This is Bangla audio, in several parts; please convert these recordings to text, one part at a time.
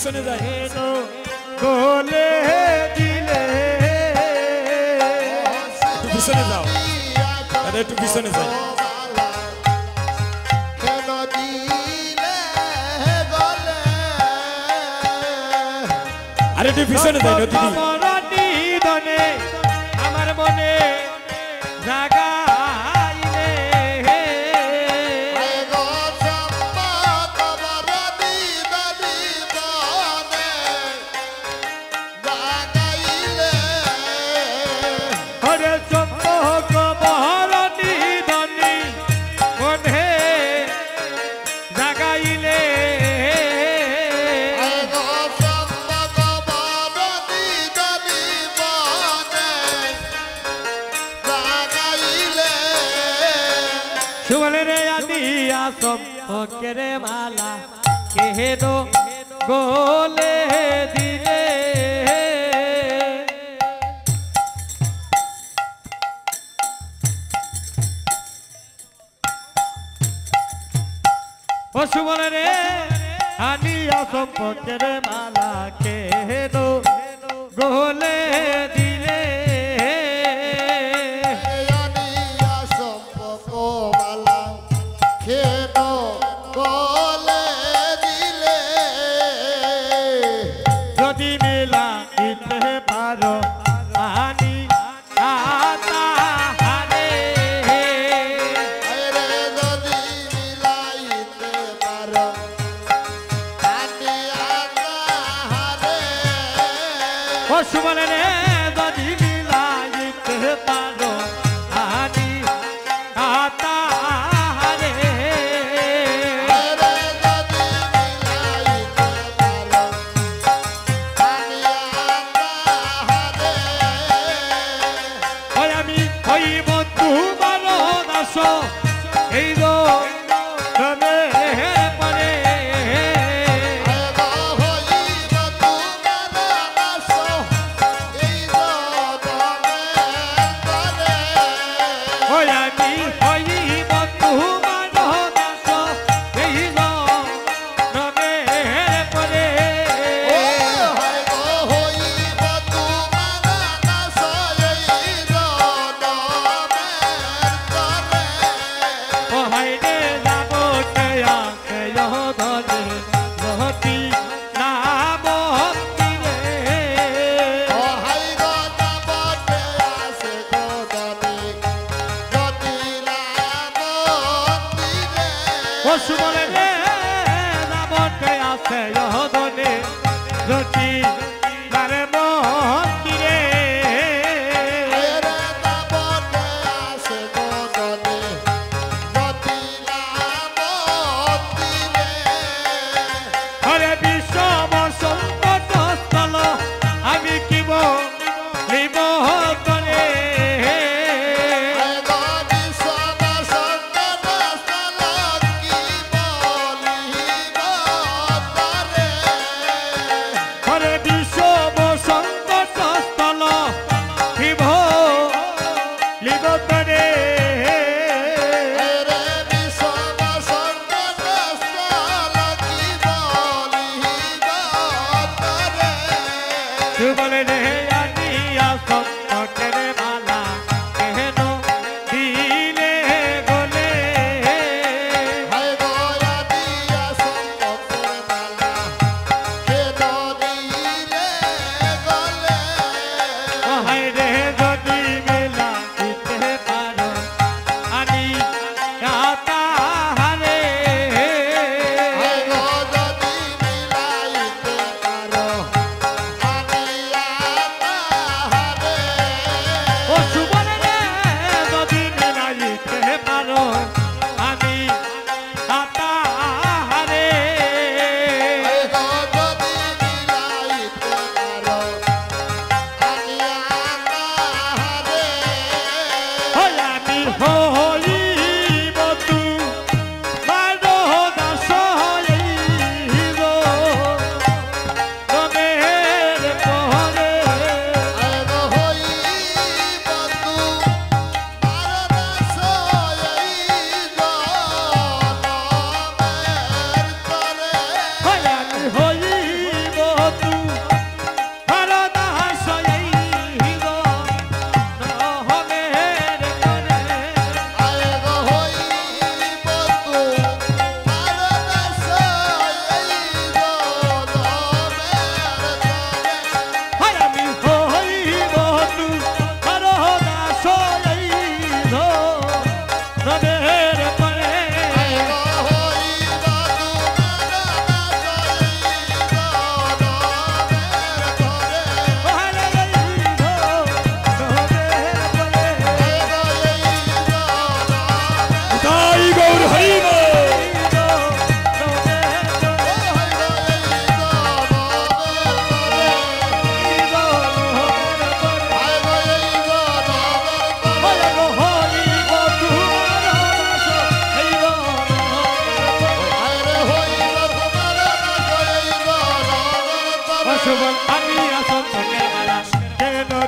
পিছনে যাই গোলে দিলে পিছনে যাও আরে একটু পিছনে যাই আরে একটু পিছনে যাই নদী দনে আমার মনে জাগাইলে হরে চম্পক বহরণী দনি মনে জাগাইলে সুবলে রে আদিয়া চম্পকের মালা কেহেন গোলে দিলে ও সুবলে রে আদিয়া চম্পকের মালা কেহেন গোলে দিলে যদি মেলা দিতে পারো আনি আতা হারে ও সুবলে রে যদি মেলা দিতে পারো আনি আতা হারে ওই আমি হইব তোমার দাস এই রমে পরে ওই আমি হইব তোমার দাস এই রমে পরে ও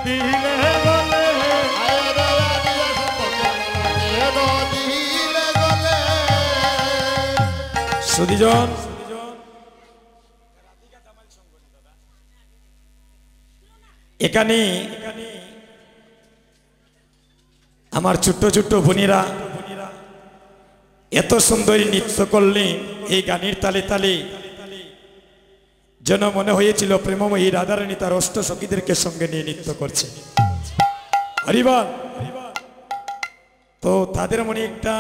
দিলে গলে সুধীজন এখানে আমার ছোট্ট ছোট্ট বোনেরা এত সুন্দরী নৃত্য করলেন এই গানের তালে তালে যেন মনে হয়েছিল প্রেমময়ী রাধারানী তার অষ্ট সখীদেরকে সঙ্গে নিয়ে নৃত্য করছে। হরিবল। তো তাদের মনে একটা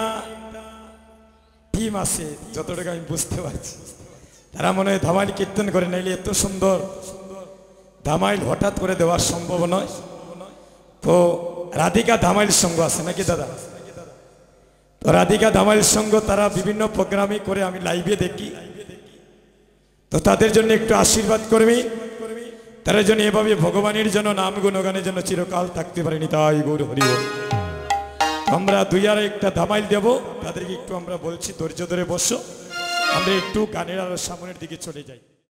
টিম আছে যতটুকু আমি বুঝতে পারছি, তারা মনে হয় ধামাইল কীর্তন করে, নাইলে এত সুন্দর ধামাইল হঠাৎ করে দেওয়া সম্ভব নয়। তো রাধিকা ধামাইল সঙ্গ আছে নাকি দাদা? তো রাধিকা ধামাইল সঙ্গ তারা বিভিন্ন প্রোগ্রামে করে, আমি লাইভে দেখি। তো তাদের জন্য একটু আশীর্বাদ করবি, তারা যেন এভাবে ভগবানের জন্য নাম গুণগানের জন্য চিরকাল থাকতে পারেনি। তাই গৌর হরি বল। আমরা দুই আর একটা ধামাইল দেব, তাদেরকে একটু আমরা বলছি ধৈর্য ধরে বসো, আমরা একটু গানের আরো সামনের দিকে চলে যাই।